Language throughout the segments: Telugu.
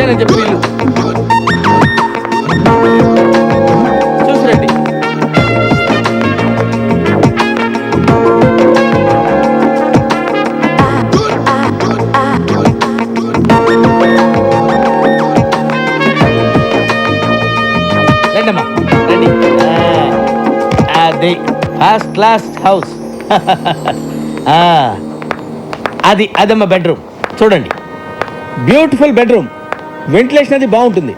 నేను చెప్పి ఇల్లు చూసిరండి. రండమ్మా రండి. అది ఫస్ట్ క్లాస్ హౌస్. అదమ్మా బెడ్రూమ్ చూడండి. బ్యూటిఫుల్ బెడ్రూమ్, వెంటిలేషన్ అది బాగుంటుంది.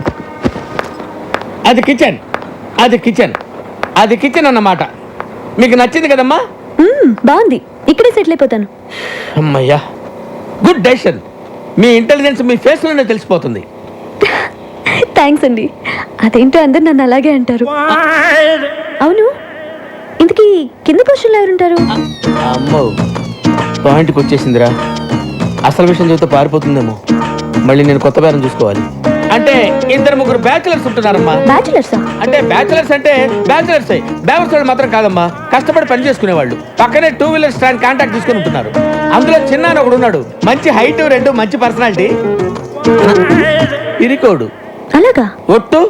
అది కిచెన్, అది కిచెన్ అన్నమాట. మీకు నచ్చింది కదమ్మా? బాగుంది, ఇక్కడే సెటిల్ అయిపోతాను. అమ్మయ్యా, గుడ్ డెసిషన్. మీ ఇంటెలిజెన్స్ మీ ఫేస్లోనే తెలిసిపోతుంది. థ్యాంక్స్ అండి. అదేంటో అందరు నన్ను అలాగే అంటారు. అవును, ఇంతకీ కింద క్వశ్చన్లు ఎవరుంటారు? అమ్మో, పాయింట్కి వచ్చేసిందిరా. అసలు విషయం చెబితే పారిపోతుందేమో. మళ్ళీ నేను కొత్త బేరం చూసుకోవాలి. అంటే 2-3 బ్యాచులర్స్ ఉంటున్నారమ్మా. బ్యాచులర్సా? అంటే బ్యాచులర్స్ బ్యాచులర్స్ మాత్రం కాదమ్మా, కష్టపడి పని చేసుకునేవాళ్ళు. పక్కనే 2 వీలర్ స్టాండ్ కాంటాక్ట్ తీసుకుని ఉంటున్నారు. అందులో చిన్న ఒకడు ఉన్నాడు, మంచి హైట్, 2 మంచి పర్సనాలిటీ, ఇరికోడు. అలాగా? ఒట్టు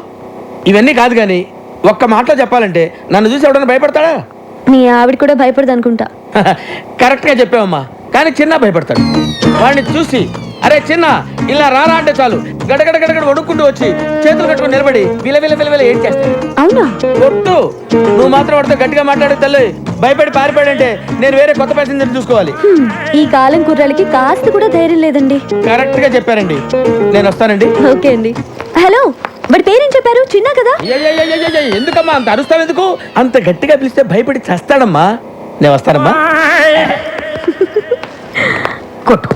ఇవన్నీ కాదు కానీ ఒక్క మాటలో చెప్పాలంటే నన్ను చూసి ఎవడన్నా భయపడతాడా? మీ ఆవిడ కూడా భయపడదు అనుకుంటా. కరెక్ట్ గా చెప్పావమ్మా, కానీ చిన్న భయపడతాడు. వాడిని చూసి అరే చిన్న ఇలా రారా అంటే చాలు గడగడ గడగడ వడుక్కుంటూ వచ్చి చేతులు కట్టుకుని నిలబడి విల ఏం చేస్తాడు. అవునా? ఒట్టు నువ్వు మాత్రం వాడితో గట్టిగా మాట్లాడే తల్లి. భయపడి పారిపోయాడంటే నేను వేరే కొత్త ప్యాసింజర్ చూసుకోవాలి. ఈ కాలం కుర్రాళ్ళకి కాస్త కూడా ధైర్యం లేదండి. కరెక్ట్ గా చెప్పారండి. నేను వస్తానండి. ఓకే అండి. హలో, వాడి పేరేం చెప్పారు? చిన్న కదా? ఎందుకమ్మా అంత అరుస్తావు? ఎందుకు అంత గట్టిగా పిలిస్తే భయపడి చేస్తాడమ్మా. నేను వస్తానమ్మా. కొట్టు,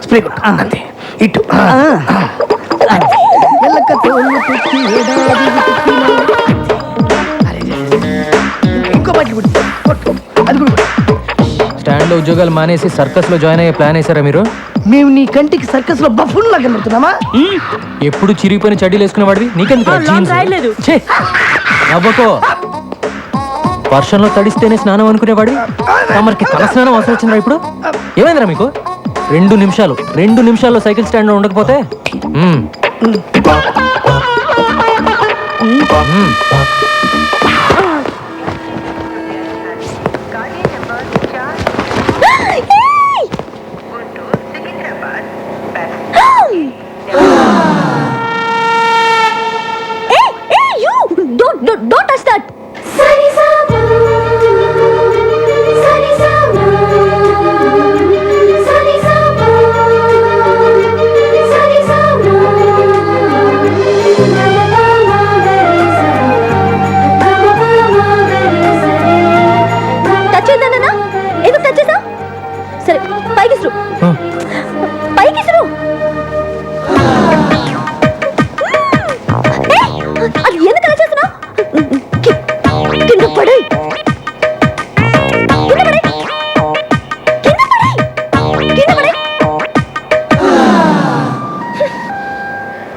స్ప్రే కొట్టు, అంతే. ఇటు ఇంకో బట్టి కొట్టు, అది కూడా. స్టాండ్ లో ఉద్యోగాలు మానేసి సర్కస్ లో జాయిన్ అయ్యే ప్లాన్ వేసారా మీరు? మేము నీ కంటికి సర్కస్ లో బఫూన్ లాగా కనబడుతున్నామా? ఎప్పుడు చిరిగిపోయిన చడ్డీలు వేసుకునే వాడివి నీకెందుకు నవ్వకో. వర్షంలో తడిస్తేనే స్నానం అనుకునేవాడివి. తమరికి తల స్నానం అవసరం వచ్చిందా ఇప్పుడు? ఏమైందిరా మీకు? 2 నిమిషాల్లో సైకిల్ స్టాండ్ లో ఉండకపోతే Don't touch that. ఎందుకు టచ్ చేసావు? సరే పైకి సురు. అది ఎందుకు అలా చేస్తున్నావు? కింద పడే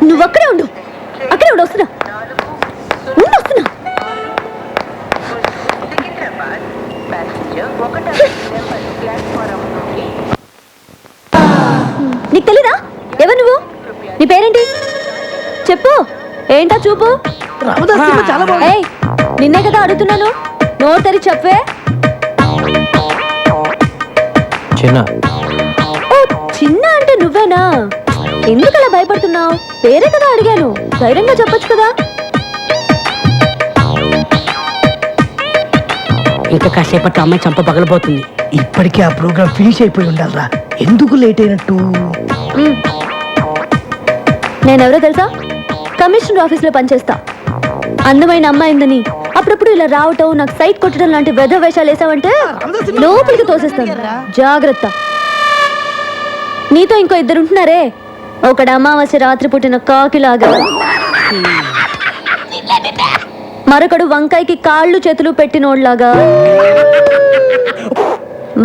నువ్వు అక్కడే ఉండు. వస్తున్నా. నీకు తెలీదా? ఎవరు నువ్వు? నీ పేరేంటి చెప్పు. ఏంటా చూపు? నిన్నే కదా అడుగుతున్నాను, నోరు తెరి చెప్పే. చిన్న అంటే నువ్వేనా? ఎందుకలా భయపడుతున్నావు? పేరే కదా అడిగాను, ధైర్యంగా చెప్పొచ్చు కదా. ఇంకా కాసేపట్లో అమ్మాయి చంప పగలబోతుంది. ఇప్పటికే ఆ ప్రోగ్రామ్ ఫినిష్ అయిపోయి ఉండాలరా. ఎందుకు లేట్ అయినట్టు? నేనెవరో తెలుసా? కమిషనర్ ఆఫీస్ లో పనిచేస్తా. అందమైన అమ్మాయిందని అప్పుడప్పుడు ఇలా రావటం, నాకు సైట్ కొట్టడం లాంటి వెధ వేషాలు వేసావంటే లోపలికి తోసేస్తాను. జాగ్రత్త. నీతో ఇంకో 2 ఉంటున్నారే, ఒకడు అమావాస్య రాత్రి పుట్టిన కాకిలాగా, మరొకడు వంకాయకి కాళ్ళు చేతులు పెట్టినోడ్లాగా.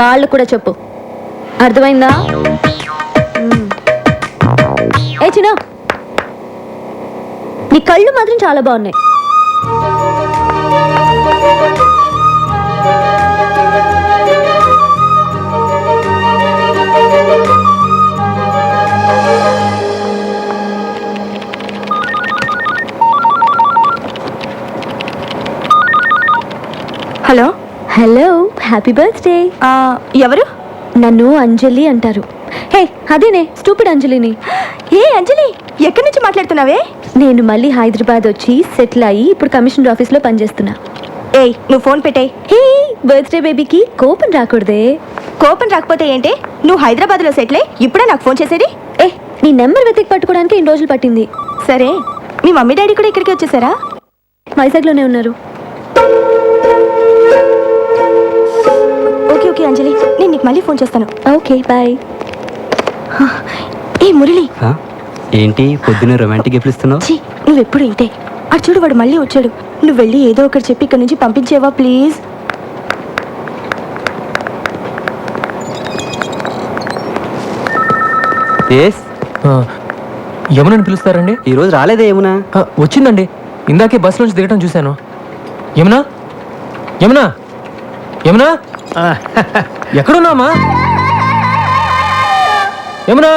వాళ్ళు కూడా చెప్పు, అర్థమైందా? ఏ చిన్న, నీ కళ్ళు మాత్రం చాలా బాగున్నాయి. Hello, happy birthday. ఎవరు? నన్ను అంజలి అంటారు. హే, అదేనే స్టూపిడ్ అంజలిని. ఏ అంజలి, ఎక్కడి నుంచి మాట్లాడుతున్నావే? నేను మళ్ళీ హైదరాబాద్ వచ్చి సెటిల్ అయ్యి ఇప్పుడు కమిషనర్ ఆఫీస్లో పనిచేస్తున్నా. ఏయ్, నువ్వు ఫోన్ పెట్టే. హే, బర్త్డే బేబీకి కోపం రాకూడదే. కోపం రాకపోతే ఏంటి? నువ్వు హైదరాబాద్లో సెటిల్ అయ్యి ఇప్పుడే నాకు ఫోన్ చేసేది? ఏ, నీ నెంబర్ వెతికి పట్టుకోవడానికి ఇన్ని రోజులు పట్టింది. సరే, మీ మమ్మీ డాడీ కూడా ఇక్కడికి వచ్చేసారా? వైజాగ్లోనే ఉన్నారు. ఓకే ఓకే అంజలి, నేను నీకు మళ్ళీ ఫోన్ చేస్తాను. Okay, bye. ఏ మురళి, ఏంటి పొద్దున్న రొమాంటిక్ గిఫ్ట్లు ఇస్తున్నావు? ఛీ, నువ్వెప్పుడు ఇంతే. అటు చూడు, వాడు మళ్ళీ వచ్చాడు. నువ్వు వెళ్ళి ఏదో ఒకటి చెప్పి ఇక్కడ నుంచి పంపించేవా ప్లీజ్? యమునని పిలుస్తారండి? ఈరోజు రాలేదే యమునా? వచ్చిందండి, ఇందాకే బస్ నుంచి దిగటం చూశాను. యమునా, యమునా, యమునా, ఎక్కడున్నామా? యమునా,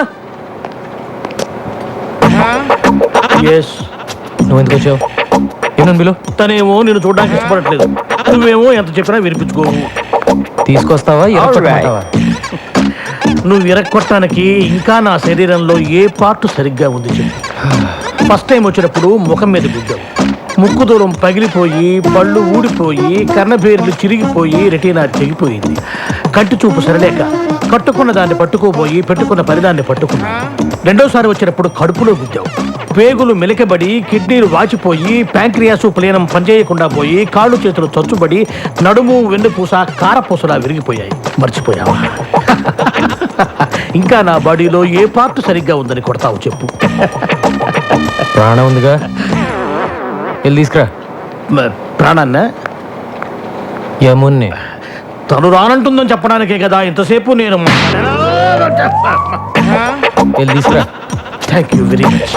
నువ్వు ఎందుకు వచ్చావు? ఏమన్నా బిలో? తనేమో నేను చూడడానికి ఇష్టపడట్లేదు, నువ్వేమో ఎంత చెప్పినా వినిపించుకోవు. తీసుకొస్తావా? ఎరగొట్టమంటావా? నువ్వు విరక్కొట్టడానికి ఇంకా నా శరీరంలో ఏ పార్ట్ సరిగ్గా ఉంది చెప్పు. ఫస్ట్ టైం వచ్చినప్పుడు ముఖం మీద గుద్దావు, ముక్కు దూరం పగిలిపోయి పళ్ళు ఊడిపోయి కన్నబేర్లు చిరిగిపోయి రెటీనా చెగిపోయింది. కంటి చూపు సరలేక కట్టుకున్న దాన్ని పట్టుకోబోయి పెట్టుకున్న పరిదాన్ని పట్టుకున్నా. రెండోసారి వచ్చినప్పుడు కడుపులో గుద్దావు, పేగులు మెలికబడి కిడ్నీలు వాచిపోయి ప్యాంక్రియాసు ప్లేనం పనిచేయకుండా పోయి కాళ్ళు చేతులు చచ్చుబడి నడుము వెన్నుపూస కారపూసలా విరిగిపోయాయి. మర్చిపోయావా? ఇంకా నా బాడీలో ఏ పార్ట్ సరిగ్గా ఉందని కొడతావు చెప్పు. ప్రాణం ఉందిగా, వెళ్ళి తీసుకురా. ప్రాణాన్న యమున్ని తను రానంటుందని చెప్పడానికే కదా ఇంతసేపు నేను. వెళ్ళి తీసుకురా. Thank you very much.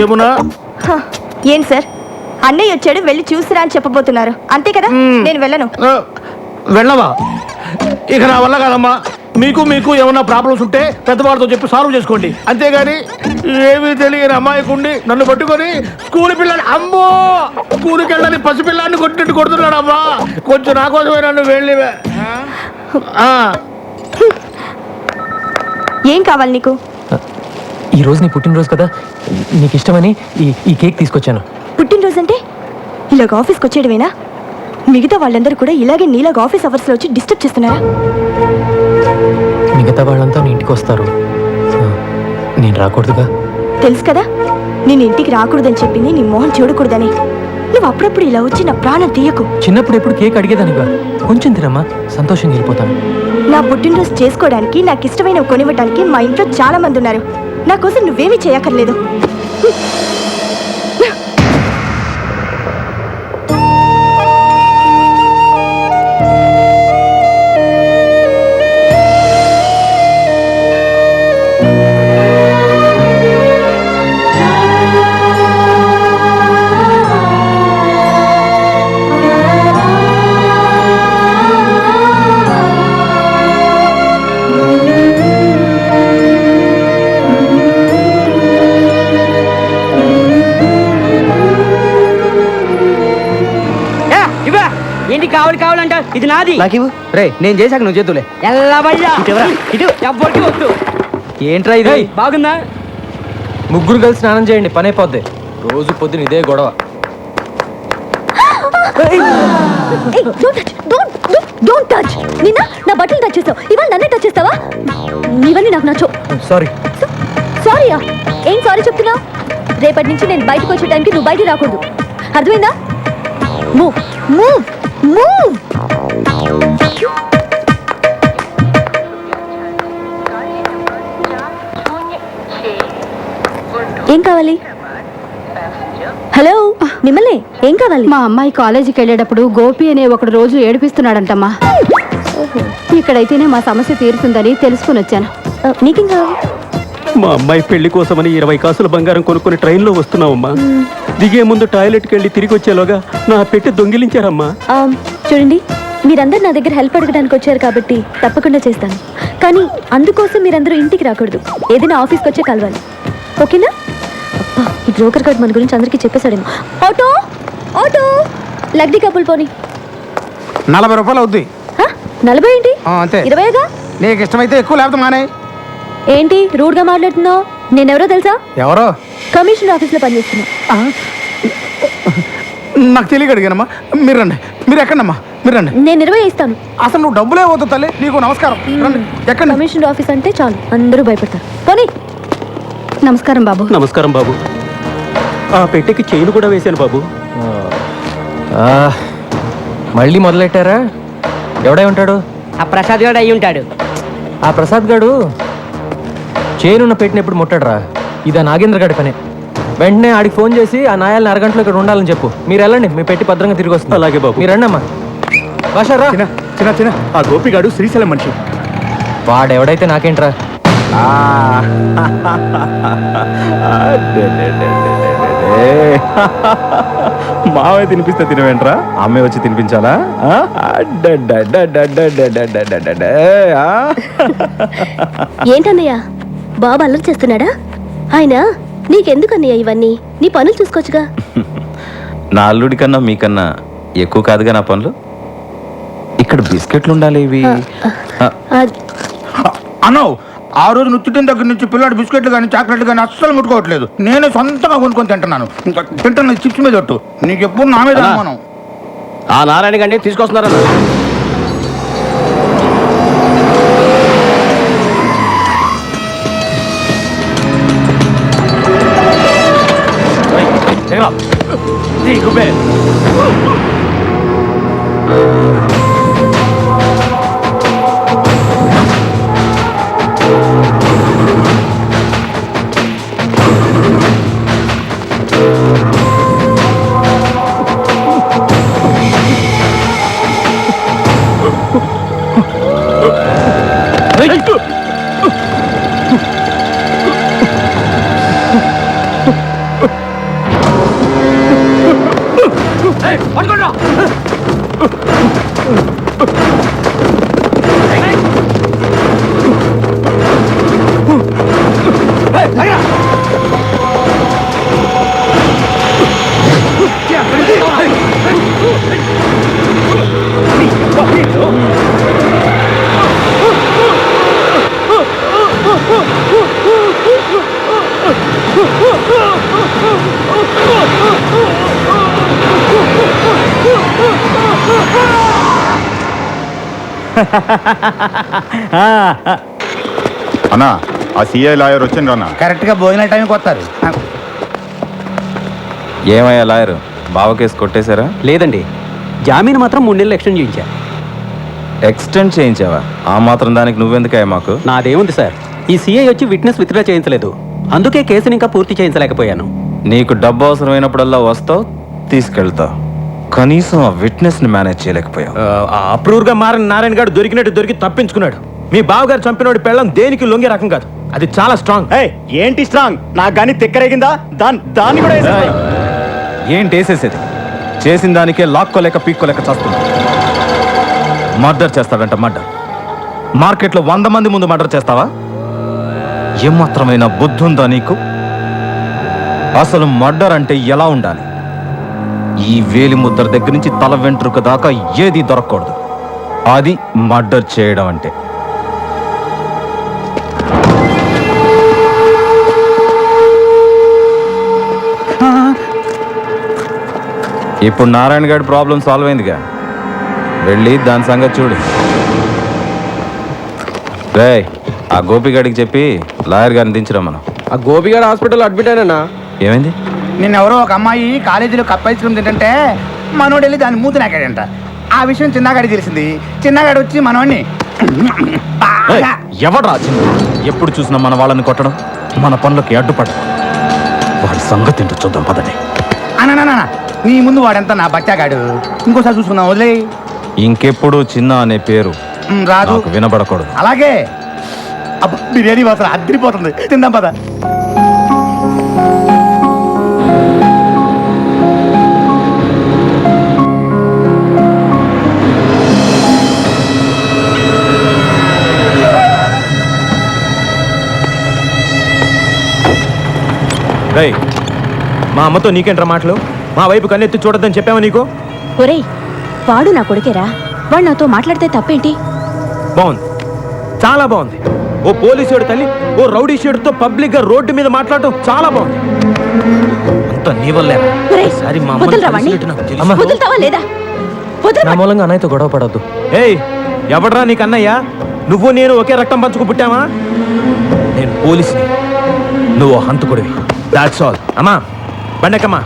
ఏమునా? ఏం సార్, అన్నయ్య వచ్చాడు, వెళ్ళి చూసిరా అని చెప్పబోతున్నారు, అంతే కదా? నేను వెళ్ళను. వెళ్ళవా? ఇక నా వల్ల కాదమ్మా. మీకు మీకు ఏమన్నా ప్రాబ్లమ్స్ ఉంటే పెద్దవాడితో చెప్పి సాల్వ్ చేసుకోండి, అంతేగాని ఏమీ తెలియని అమ్మాయికుండి నన్ను పట్టుకొని స్కూల్ పిల్లలు, అమ్మో స్కూల్కి వెళ్ళని పసిపిల్లాన్ని కొట్టినట్టు కొడుతున్నాడు అమ్మా. కొంచెం నా కోసమే నన్ను వెళ్ళి. ఏం కావాలి నీకు? ఈ రోజు నీ పుట్టినరోజు కదా, నీకు ఇష్టమని ఈ కేక్ తీసుకొచ్చాను. పుట్టినరోజు అంటే ఇలాగ ఆఫీస్కి వచ్చేయడమేనా? మిగతా వాళ్ళందరూ కూడా ఇలాగే నీలాగ ఆఫీస్ అవర్స్లో వచ్చి డిస్టర్బ్ చేస్తున్నారా? మిగతా వాళ్ళంతా నీ ఇంటికి వస్తారు, నేను రాకూడదుగా? తెలుసు కదా, నేను ఇంటికి రాకూడదని చెప్పింది నీ మొహం చూడకూడదని. నువ్వు అప్పుడప్పుడు ఇలా వచ్చి నా ప్రాణం తీయకు. చిన్నప్పుడు ఎప్పుడు కేక్ అడిగేదానిగా, కొంచెం తినమ్మా, సంతోషంగా వెళ్ళిపోతాను. నా పుట్టినరోజు చేసుకోవడానికి, నాకు ఇష్టమైనవి కొనివ్వడానికి మా ఇంట్లో చాలా మంది ఉన్నారు. నా కోసం నువ్వేమీ చేయక్కర్లేదు. ఏంటి కావాలి కావాలంట? ఇది నాది. రే, నేను చేశాక నువ్వు చేతులే. ఎవ్వరికి వద్దు. ఏంట్రా ఇది? బాగుందా? ముగ్గురు కలిసి స్నానం చేయండి, పని అయిపోద్ది. రోజు పొద్దున ఇదే గొడవ. నిన్న నా బట్టలు టచ్ చేస్తావు, ఇవాళ నన్నే టచ్ చేస్తావా? ఇవన్నీ నాకు నచ్చవు. సారీ. సారీయా? ఏం సారీ చెప్తున్నావు? రేపటి నుంచి నేను బయటకు వచ్చే టైంకి నువ్వు బయట రాకూడదు, అర్థమైందా? Move move move. ఏం కావాలి? హలో, మిమ్మల్ని ఏం కావాలి? మా అమ్మాయి కాలేజీకి వెళ్ళేటప్పుడు గోపి అనే ఒకడు రోజు ఏడిపిస్తున్నాడంటమ్మా. ఇక్కడైతేనే మా సమస్య తీరుతుందని తెలుసుకుని వచ్చాను. నీకేం కావాలి? మా అమ్మాయి పెళ్లి కోసమని 20 కాసుల బంగారం కొనుక్కొని ట్రైన్లో వస్తున్నావమ్మా. దిగే ముందు టాయిలెట్కి వెళ్ళి తిరిగి వచ్చేలోగా నా పెట్టి దొంగిలించారమ్మా. చూడండి, మీరందరూ నా దగ్గర హెల్ప్ అడగడానికి వచ్చారు కాబట్టి తప్పకుండా చేస్తాను. కానీ అందుకోసం మీరందరూ ఇంటికి రాకూడదు, ఏదైనా ఆఫీస్కి వచ్చే కలవాలి, ఓకేనా? అబ్బా ఈ బ్రోకర్ కార్డ్ మన గురించి అందరికీ చెప్పేశాడేమో. ఆటో ఆటో లగ్డి కప్పులు పోని. 40 రూపాయలు అవుద్ది. 40 ఏంటి? అంతే. 20గా? నీకు ఇష్టమైతే ఎక్కువ లేకపోతే మానే. ఏంటి రూడ్ గా మాట్లాడుతున్నావు? నేనెవరో తెలుసా? ఎవరో? కమిషనర్ ఆఫీస్ లో పనిచేస్తున్నా. నాకు తెలియక అడిగానమ్మా. మీరు రండి. మీరు ఎక్కడమ్మా? మీరు రండి. నేను 20 ఇస్తాను. అసలు నువ్వు డబ్బులే పోతావు తల్లి. నీకు నమస్కారం. రండి. ఎక్కడ? కమిషనర్ ఆఫీస్ అంటే చాలు అందరూ భయపడతారు. పోనీ. నమస్కారం బాబు. నమస్కారం బాబు. ఆ పెట్టెకి చైన్ కూడా వేశాను బాబు. ఆ, మళ్ళీ మొదలెట్టారా? ఎవడై ఉంటాడు? ఆ ప్రసాద్ గారు అయి ఉంటాడు. ఆ ప్రసాద్ గాడు చేనున్న పెట్టిన ఎప్పుడు ముట్టాడురా. ఇదా నాగేంద్ర గాడి పనే. వెంటనే ఆడికి ఫోన్ చేసి ఆ నాయాలని అరగంటలో ఇక్కడ ఉండాలని చెప్పు. మీరు వెళ్ళండి, మీ పెట్టి భద్రంగా తిరిగి వస్తుంది. అలాగే బాబు. మీరు రండి అమ్మా. బాషారా చిన్న ఆ గోపిగాడు శ్రీశైలం మనిషి. వాడెవడైతే నాకేంట్రా. మావే తినిపిస్తే తినవేంట్రా? అమ్మే వచ్చి తినిపించాలా? ఏంటన్నయ్య బాబు అల్లరి చేస్తున్నాడా? ఆయన నీకెందుకన్నయ్య ఇవన్నీ? నీ పనులు చూసుకోవచ్చుగా. నా అల్లుడి కన్నా మీకన్నా ఎక్కువ కాదుగా నా పనులు. ఇక్కడ బిస్కెట్లు ఉండాలి ఇవి. అన్నో ఆ రోజు నుత్తిటిన దగ్గర నుంచి పిల్లాడు బిస్కెట్లు కానీ చాక్లెట్లు కానీ అస్సలు ముట్టుకోవట్లేదు. నేనే సొంతంగా కొనుక్కొని తింటున్నాను. ఇంకా తింటున్న చిప్స్ మీద ఒట్టు. నీకు ఎప్పుడు నా మీద అనుమానం. ఆ నారాయణ గండి తీసుకొస్తున్నారా? అన్నా ఆ సిఐ లాయర్ వచ్చిండ్రు అన్న. కరెక్ట్ గా భోజనం టైంకి వస్తారు. ఏమయ్యా లాయర్, బావ కేసు కొట్టేశారా? లేదండి, జామీన్ మాత్రం 3 నెలలు ఎక్స్టెండ్ చేయించా. ఎక్స్టెండ్ చేయించావా? ఆ మాత్రం దానికి నువ్వెందుకయ్యా మాకు? నాదేముంది సార్, ఈ సిఐ వచ్చి విట్నెస్ విత్డ్రా చేయించలేదు. అందుకే కేసుని ఇంకా పూర్తి చేయించలేకపోయాను. నీకు డబ్బు అవసరమైనప్పుడల్లా వస్తావు, తీసుకెళ్తావు. కనీసం ఆ విట్నెస్ ని మేనేజ్ చేయలేకపోయావు. అప్రూవ్గా మారిన నారాయణ గారు దొరికినట్టు దొరికి తప్పించుకున్నాడు. మీ బావగారు చంపినోడి పెళ్ళం దేనికి లొంగే రకం కాదు. అది చాలా స్ట్రాంగ్. ఏంటి స్ట్రాంగ్? నాకు కానీ తిక్కరేగిందా? దాన్ని కూడా ఏయ్, ఏంటి వేసేసేది? చేసిన దానికే లాక్కోలేక పీక్కోలేక చేస్తున్నా. మర్డర్ చేస్తాడంట. మర్డర్ మార్కెట్లో 100 మంది ముందు మర్డర్ చేస్తావా? ఏమాత్రమైన బుద్ధి ఉందా నీకు? అసలు మర్డర్ అంటే ఎలా ఉండాలి? ఈ వేలి ముద్ర దగ్గర నుంచి తల వెంట్రుక దాకా ఏది దొరకకూడదు. అది మర్డర్ చేయడం అంటే. ఇప్పుడు నారాయణ గారి ప్రాబ్లం సాల్వ్ అయిందిగా, వెళ్ళి దాని సంగతి చూడు. రేయ్, ఆ గోపిగాడికి చెప్పి లాయర్ గారిని దించరా. మనం ఆ గోపిగాడు హాస్పిటల్లో అడ్మిట్ అయినా. ఏమైంది? నిన్నెవరో ఒక అమ్మాయి కాలేజీలో కప్ ఐస్ క్రీమ్ తింటే మనోడు వెళ్ళి దాన్ని మూతి నాకాడంట. ఆ విషయం చిన్నగాడికి తెలిసింది. చిన్నగాడు వచ్చి మనోడిని ఎవడ్రా చిన్న? ఎప్పుడు చూసినా మన వాళ్ళని కొట్టడం, మన పనులకి అడ్డుపడడం. వాడి సంగతి ఏంటో చూద్దాం పదండి. అన్న నీ ముందు వాడంతా నా బచ్చాగాడు. ఇంకోసారి చూసుకుందాం, వదిలే. ఇంకెప్పుడు చిన్న అనే పేరు రాదు, నాకు వినబడకూడదు. అలాగే. బిర్యానీ మాత్రం అద్దరిపోతుంది. తిందాం పద. రేయ్, మా అమ్మతో నీకేంట్రా మాటలు? మా వైపు కన్నెత్తి చూడొద్దని చెప్పావా నీకు? ఒరేయ్ వాడు నా కొడుకేరా, వాడు నాతో మాట్లాడితే తప్పేంటి? బాగుంది, చాలా బాగుంది. ఓ పోలీసుడు తల్లి ఓ రౌడీ షేడుతో పబ్లిక్ గా రోడ్డు మీద మాట్లాడటం చాలా బాగుంది. అంత నీ వల్లేరా? ఒరేయ్, ఈసారి మా అమ్మని వదలరా వాణ్ణి? కలిసినట్టు నాకు తెలుసు. అమ్మ. వదులుతావా లేదా? నా మూలంగా అన్నయ్యతో గొడవ పడొద్దు. ఏయ్, ఎవడ్రా నీకు అన్నయ్య? నువ్వు నేను ఒకే రక్తం పంచుకు పుట్టావా? నేను పోలీసుని, నువ్వు హంతకుడివి. That's all. అమ్మా బండకమ్మా.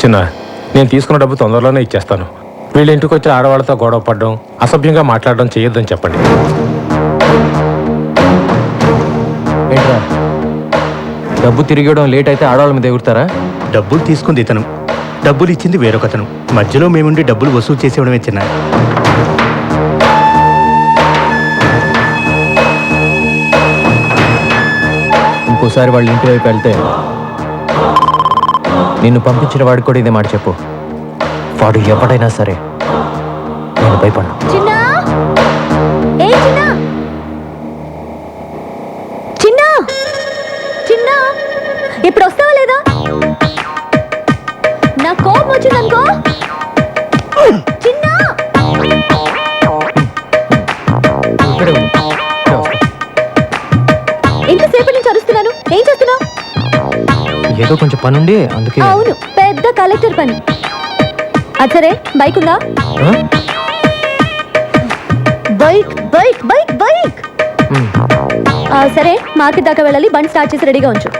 చిన్న, నేను తీసుకున్న డబ్బు తొందరలోనే ఇచ్చేస్తాను. వీళ్ళ ఇంటికి వచ్చి ఆడవాళ్ళతో గొడవ పడడం, అసభ్యంగా మాట్లాడడం చేయొద్దని చెప్పండి. ఏంట్రా, డబ్బు తిరిగి ఇవ్వడం లేట్ అయితే ఆడవాళ్ళ మీద ఎగురుతారా? డబ్బులు తీసుకుంది ఇతను, డబ్బులు ఇచ్చింది వేరొకతను. మధ్యలో మేముండి డబ్బులు వసూలు చేసేవడమే చిన్న. ఇంకోసారి వాళ్ళ ఇంటి వైపు వెళ్తే నిన్ను పంపించిన వాడికి కూడా ఇదే మాట చెప్పు. వాడు ఎవడైనా సరే నేను భయపడను. చిన్నా, ఏ చిన్నా, చిన్నా, చిన్నా, ఇప్పుడు వస్తావా లేదా? నా కోపం వచ్చిందనుకో. చిన్నా, ఇక్కడే ఉండు. ఇక్కడే వస్తా. ఎంతసేపటి నుంచి అరుస్తున్నాను, ఏం చేస్తున్నావు? ఏదో కొంచెం పనుండి అందుకే. అవును, పెద్ద కలెక్టర్ పని. అది సరే, బైక్ ఉందా? ఆ? Bike bike bike bike. ఉమ్. సరే, మార్కెట్ దాకా వెళ్ళాలి. బండి స్టార్ట్ చేసి రెడీగా ఉంచు.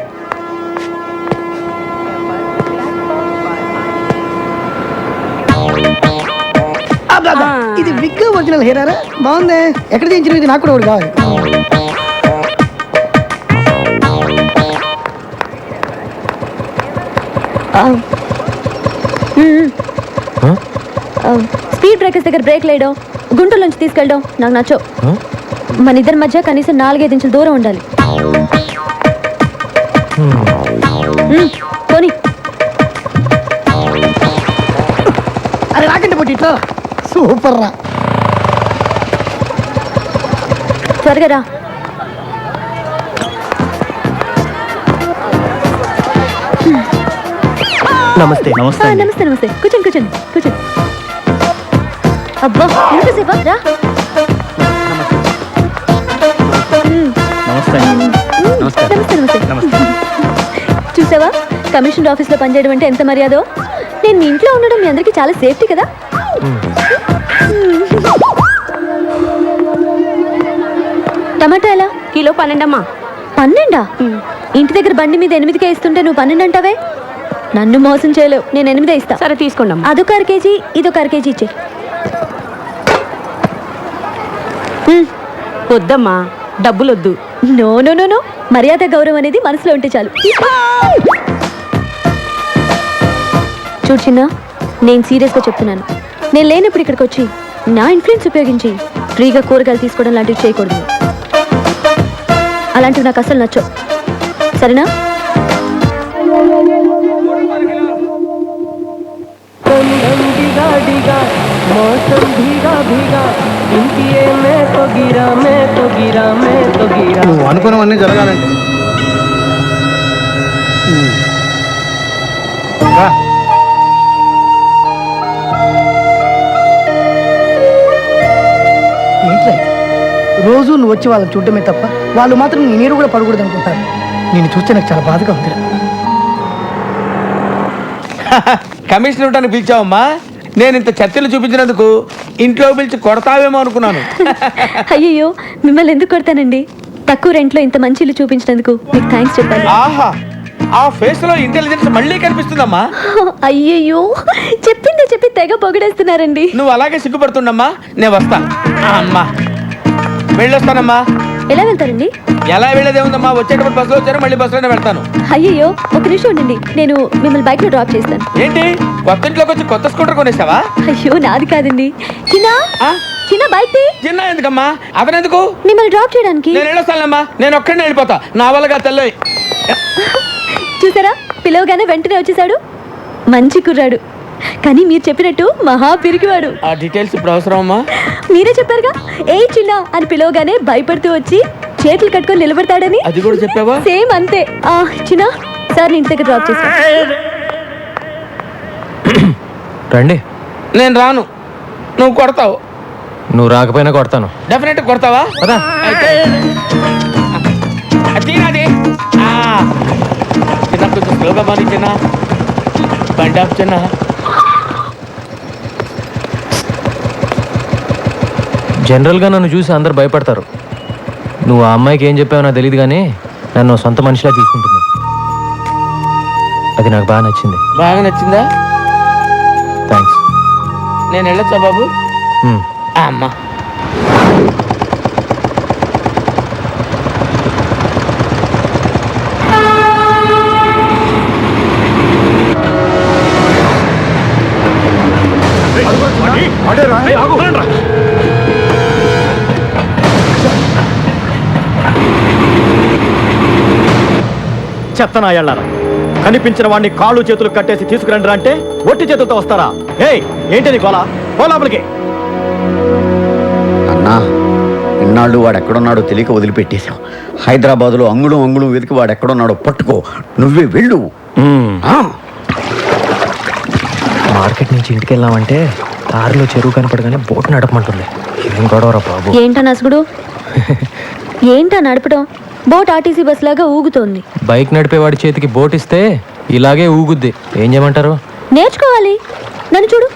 ఇది విగ్ ఒరిజినల్ హెయిరా? బాగుంది. ఎక్కడ చేయించిన? ఇది నాకు కూడా ఒకటి కావాలి. స్పీడ్ బ్రేకర్స్ దగ్గర బ్రేక్ లేయడం, గుంటల నుంచి తీసుకెళ్ళడం నాకు నచ్చవు. ఆ? మన ఇద్దరి మధ్య కనీసం 4-5 ఇంచుల దూరం ఉండాలి. పోనీ. అది రాకండి పొట్టి, ఇట్లా సూపర్ రా. త్వరగా రా. నమస్తే. నమస్తే నమస్తే. కూర్చోండి కూర్చోండి కూర్చోండి. అబ్బా, ఎంతసేపా? రా. నమస్తే. నమస్తే నమస్తే. చూసావా, కమిషనర్ ఆఫీస్ లో పనిచేయడం అంటే ఎంత మర్యాదో. నేను మీ ఇంట్లో ఉండడం మీ అందరికీ చాలా సేఫ్టీ కదా. టమాటా ఎలా? కిలో 12 అమ్మా. 12? ఇంటి దగ్గర బండి మీద 8కే ఇస్తుంటే నువ్వు 12 అంటావే? నన్ను మోసం చేయలేవు. నేను 8 ఇస్తా. సరే తీసుకోండి అమ్మా. అదొక 1/2 కేజీ, ఇదొక 1/2 కేజీ ఇచ్చే. వద్దమ్మా, డబ్బులు వద్దు. నో నో నో నో, మర్యాద గౌరవం అనేది మనసులో ఉంటే చాలు. చూడు చిన్న, నేను సీరియస్గా చెప్తున్నాను. నేను లేనప్పుడు ఇక్కడికి వచ్చి నా ఇన్ఫ్లుయెన్స్ ఉపయోగించి ఫ్రీగా కూరగాయలు తీసుకోవడం లాంటివి చేయకూడదు. అలాంటివి నాకు అసలు నచ్చవు, సరేనా? నువ్వు అనుకున్నవన్నీ జరగాలంటే ఏంట్రా ఇది? రోజు నువ్వు వచ్చి వాళ్ళని చూడటమే తప్ప వాళ్ళు మాత్రం నీ నీరు కూడా పడకూడదు అనుకుంటారు. నేను చూస్తే నాకు చాలా బాధగా ఉంది. కమిషనర్ ఉండడానికి పిలిచావమ్మా? నేను ఇంత చర్చలు చూపించినందుకు ఇంట్లో పిలిచి కొడతావేమో అనుకున్నాను. అయ్యయ్యో, మిమ్మల్ని ఎందుకు కొడతానండి? తక్కువ రెంట్లో ఇంత మంచి ఇల్లు చూపించినందుకు మీకు థ్యాంక్స్ చెప్పాలి. ఆహా, ఆ ఫేస్ లో ఇంటెలిజెన్స్ మళ్ళీ కనిపిస్తుందమ్మా. అయ్యయ్యో, చెప్పిందే చెప్పి తెగ పొగిడేస్తున్నారండి. నువ్వు అలాగే సిగ్గుపడుతుండమ్మా. నేను వస్తా. అమ్మా వెళ్ళొస్తానమ్మా. ఎలా వెళ్తారండి? ఎలా వెళ్ళేదే ఉందమ్మా, వచ్చేటప్పుడు బస్సులో వచ్చాను, మళ్ళీ బస్సులోనే వెళ్తాను. అయ్యయ్యో, ఒక నిమిషం ఉండండి, నేను మిమ్మల్ని బైక్ లో డ్రాప్ చేస్తాను. ఏంటి, కొత్త ఇంట్లోకి వచ్చి కొత్త స్కూటర్ కొనేసావా? అయ్యో, నాది కాదండి. చిన్న ఆ? చిన్న బైక్ తీ. చిన్న ఎందుకమ్మా? అతనెందుకు? మిమ్మల్ని డ్రాప్ చేయడానికి. నేను వెళ్ళొస్తానమ్మా. నేను ఒక్కడిని వెళ్ళిపోతా, నా వల్లగా తెల్ల. చూసారా, పిలవగానే వెంటనే వచ్చేసాడు. మంచి కుర్రాడు. కానీ మీరు చెప్పినట్టు మహా పిరికివాడు. ఆ డీటెయిల్స్ ఇప్పుడు అవసరం అమ్మా? మీరే చెప్పారుగా, ఏ చిన్న అని పిలవగానే భయపడుతూ వచ్చి చేతులు కట్టుకొని నిలబడతాడని. అది కూడా చెప్పావా? సేమ్ అంతే. చిన్న సార్ ఇంటి దగ్గర డ్రాప్ చేస్తా. రండి. నేను రాను, నువ్వు కొడతావు. నువ్వు రాకపోయినా కొడతాను. డెఫినెట్ కొడతావా? పదా. అయితే తీరాది చిన్న, కొంచెం స్లోగా మరి చిన్న, బండి ఆపు చిన్న. జనరల్గా నన్ను చూసి అందరు భయపడతారు. నువ్వు ఆ అమ్మాయికి ఏం చెప్పావో నాకు తెలియదు, కానీ నన్ను సొంత మనిషిలా చూసుకుంటుంది. అది నాకు బాగా నచ్చింది. బాగా నచ్చిందా? థ్యాంక్స్. నేను వెళ్ళొచ్చా బాబు? అమ్మా చెత్తనాయాళ్ళారా, కనిపించిన వాడిని కాళ్ళు చేతులు కట్టేసి తీసుకురండి అంటే ఒట్టి చేతులతో వస్తారా? ఏయ్, ఏంటిది గోలా? లోపలికి. అన్నా, ఇన్నాళ్ళు వాడు ఎక్కడున్నాడో తెలియక వదిలిపెట్టేశాం. హైదరాబాద్లో అంగుళం అంగుళం వెతికి వాడు ఎక్కడున్నాడో పట్టుకో. నువ్వే వెళ్ళు. మార్కెట్ నుంచి ఇంటికి వెళ్ళామంటే దారిలో చెరువు కనపడగానే బోట్ నడపమంటుంది. ఏం గొడవరా బాబు? ఏంటా నసుగుడు? ఏంటా నడపడం? బోట్ ఆర్టీసీ బస్ లాగా ఊగుతోంది. బైక్ నడిపేవాడి చేతికి బోట్ ఇస్తే ఇలాగే ఊగుద్ది. ఏం చేయమంటారు? నేర్చుకోవాలి. నన్ను చూడు,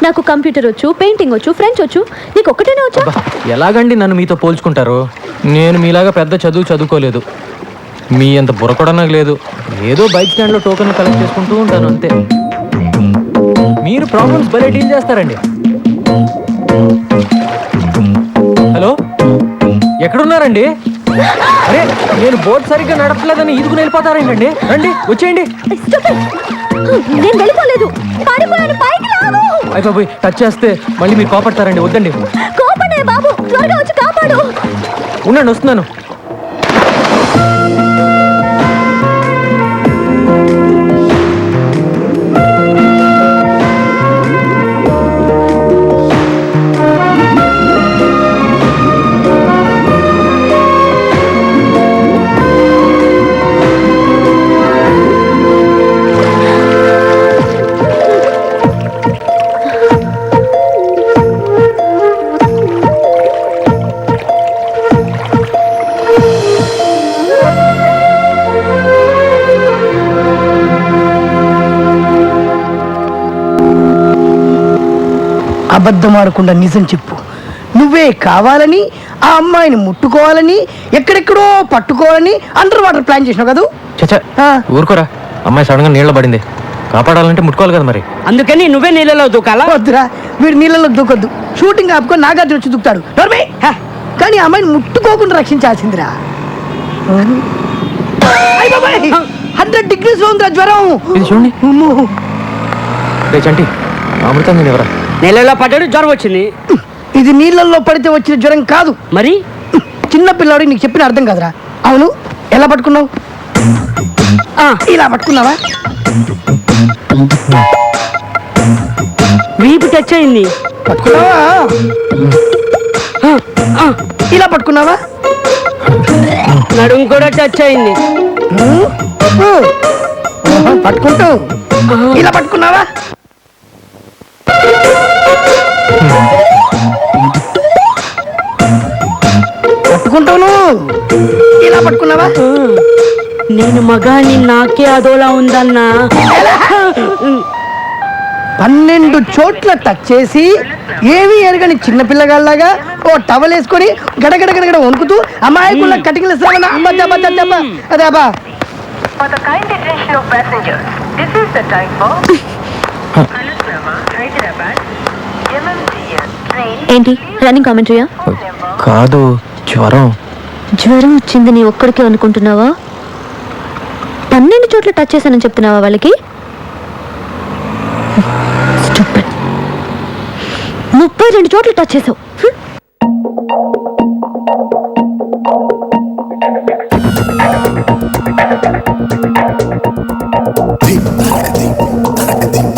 నాకు కంప్యూటర్ వచ్చు, పెయింటింగ్ వచ్చు, ఫ్రెంచ్ వచ్చు. నీకు ఒక్కటేనే వచ్చా? ఎలాగండి నన్ను మీతో పోల్చుకుంటారు? నేను మీలాగా పెద్ద చదువుకోలేదు. మీ అంత బుర్ర కూడా నాకు లేదు. ఏదో బైక్ స్టాండ్లో టోకెన్లు కలెక్ట్ చేసుకుంటూ ఉంటాను అంతే. మీరు ప్రాబ్లమ్స్ భలే డీల్ చేస్తారండి. హలో, ఎక్కడున్నారండి? అరే, నేను బోట్ సరిగ్గా నడపలేదని ఈదుకుని వెళ్ళిపోతారేంటండి? రండి, వచ్చేయండి. నేను వెళ్ళిపోలేదు, పడిపోయాను. పైకి లాగు. అయిపోయి టచ్ చేస్తే మళ్ళీ మీరు కోపడతారండి. వద్దండి. కోపడే బాబు, త్వరగా వచ్చి కాపాడు. ఉండండి, వస్తున్నాను. అబద్ధం ఆడకుండా నిజం చెప్పు. నువ్వే కావాలని ఆ అమ్మాయిని ముట్టుకోవాలని, ఎక్కడెక్కడో పట్టుకోవాలని అండర్ వాటర్ ప్లాన్ చేసినావు కదా? చచ్చా, ఊరుకోరా. అమ్మాయి సడన్ గా నీళ్ళ పడింది. కాపాడాలంటే ముట్టుకోవాలి కదా మరి. అందుకని నువ్వే నీళ్ళలో దూకాలా? వద్దురా, వీడు నీళ్ళలో దూకొద్దు. షూటింగ్ ఆపుకొని నాగార్జున వచ్చి దూకుతాడు. కానీ ఆ అమ్మాయిని ముట్టుకోకుండా రక్షించాల్సిందిరా. 100 degrees ఉందిరా జ్వరం. ఇది చూడండి. రే చంటి, అమృతం నేను ఎవరా? నీళ్ళలో పడ్డాడు, జ్వరం వచ్చింది. ఇది నీళ్ళల్లో పడితే వచ్చిన జ్వరం కాదు. మరి చిన్న పిల్లాడు, నీకు చెప్పిన అర్థం కాదురా. అవును, ఎలా పట్టుకున్నావు? ఇలా పట్టుకున్నావా? వీపు టచ్ అయింది. పట్టుకున్నావా? ఇలా పట్టుకున్నావా? నడుము కూడా టచ్ అయింది. పట్టుకుంటూ ఇలా పట్టుకున్నావా? పట్టుకుంటాను. ఇలా పట్టుకున్నావా? నేను మగాని, నాకే అదోలా ఉందన్నా. 12 చోట్ల టచ్ చేసి ఏమీ ఎరగని చిన్న పిల్లగాళ్ళలాగా ఓ టవల్ వేసుకొని గడగడ గడగడ వణుకుతూ అమాయకుల కటింగ్లు అదేబా. ఏంటి రన్నింగ్ కామెంటరీయా? కాదు, జ్వరం. జ్వరం వచ్చింది నీ ఒక్కడికే అనుకుంటున్నావా? 12 చోట్ల టచ్ చేశానని చెప్తున్నావా వాళ్ళకి? 32 చోట్ల టచ్ చేసావు.